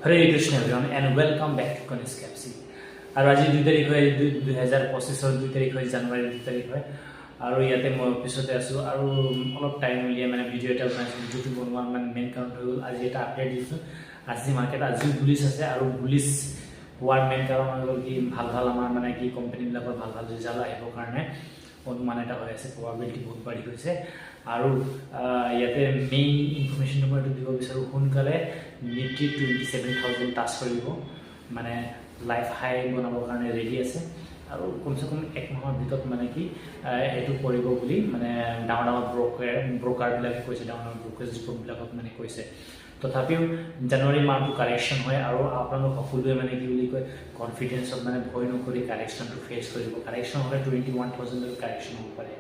Hare Krishna everyone and welcome back to Konis KFC আৰু আজি 2 তাৰিখ হয় 2025 2 তাৰিখ হয় জানুৱাৰী 2 তাৰিখ হয় আৰু ইয়াতে মই অফিসতে আছো আৰু অলপ টাইম উলিয়াই মানে ভিডিও এটা বনাইছো ভিডিওটো বনোৱাৰ মানে মেইন কাৰণ হৈ গ'ল আজি এটা আপডেট দিছো আজি মাৰ্কেট আজি বুলিশ আছে আৰু বুলিশ হোৱাৰ মেইন কাৰণ হৈ গ'ল কি ভাল ভাল আমাৰ মানে কি কোম্পানীবিলাকৰ ভাল ভাল ৰিজাল্ট আহিবৰ কাৰণে অনুমান এটা হৈ আছে প্ৰবাবিলিটি বহুত বাঢ়ি গৈছে আৰু ইয়াতে মেইন ইনফৰমেশ্যনটো মই দিব বিচাৰো সোনকালে নিফটি 27000 টাচ কৰিব মানে লাইফ হাই বনাবৰ কাৰণে ৰেডি আছে আৰু কমসে কম এক মাহৰ ভিতৰত মানে কি এটো কৰিব বুলি মানে ডাঙৰ ব্ৰোকাৰবিলাকে কৈছে ডাঙৰ ব্ৰোকাৰেজ বিলাকত মানে কৈছে তথাপিও জানুৱাৰী মাহটো কাৰেকশ্যন হয় আৰু আপোনালোক সকলোৱে মানে কি বুলি কয় কনফিডেন্সত মানে ভয় নকৰি কাৰেকশ্যনটো ফেচ কৰিব কাৰেকশ্যন হ'লে 21000 লৈ কাৰেকশ্যন হ'ব পাৰে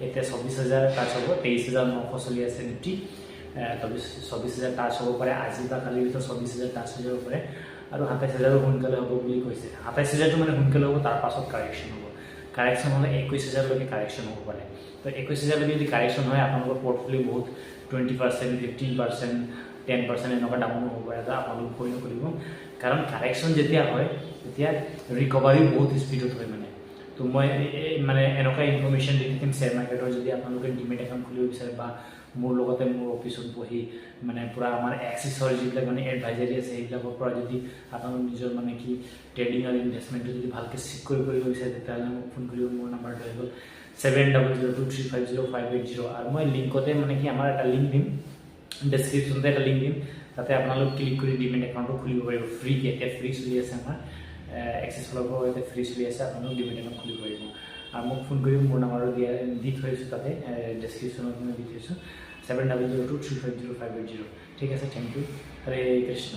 এতিয়া 24000 টাচ হ'ব 23900 চলি আছে নিফটি 24000 টাচ হ'ব পাৰে আজি বা কালি ভিতৰত 24000 টাচ হৈ যাব পাৰে আৰু 27000 সোনকালে হ'ব বুলি কৈছে 27000 মানে সোনকালে হ'ব তাৰ পাছত কাৰেকশ্যন হ'ব কাৰেকশ্যন হ'লে 21000 লৈকে কাৰেকশ্যন হ'ব পাৰে তো 21000 লৈকে যদি কাৰেকশ্যন হয় আপোনালোকৰ পৰ্টফলিও বহুত 20% 15% 10% এনেকুৱা ডাউন হ'ব পাৰে এটা আপোনালোক ভয় নকৰিব কাৰণ কাৰেকশ্যন যেতিয়া হয় তেতিয়া ৰিকভাৰী বহুত স্পীডত হয় মানে তো মই মানে এনেকুৱা ইনফৰমেশ্যন দি দিম শ্বেয়াৰ মাৰ্কেটৰ যদি আপোনালোকে ডিমেট একাউণ্ট খুলিব বিচাৰে বা মোৰ লগতে মোৰ অফিচত বহি মানে পুৰা আমাৰ এক্সেছৰ যিবিলাক মানে এডভাইজাৰী আছে সেইবিলাকৰ পৰা যদি আপোনালোক নিজৰ মানে কি ট্ৰেডিং আৰু ইনভেষ্টমেণ্টটো যদি ভালকৈ চেক কৰিব বিচাৰে তেতিয়াহ'লে মোক ফোন কৰিব মোৰ নাম্বাৰটো হৈ গ'ল 7002350580 আৰু মই লিংকতে মানে কি আমাৰ এটা লিংক দিম ডেছক্ৰিপশ্যনতে এটা লিংক দিম তাতে আপোনালোক ক্লিক কৰি ডিমেট একাউণ্টটো খুলিব পাৰিব ফ্ৰীকৈ এতিয়া ফ্ৰী চলি আছে আমাৰ এক্সেছ ফালৰ পৰা এতিয়া ফ্ৰী চলি আছে আপোনালোক ডিমেট একাউণ্ট খুলিব পাৰিব আৰু মোক ফোন কৰি মোৰ নাম্বাৰটো দি থৈছোঁ তাতে ডেছক্ৰিপশ্যনত মই দি থৈছোঁ 7002350580 ঠিক আছে থেংক ইউ হৰে কৃষ্ণ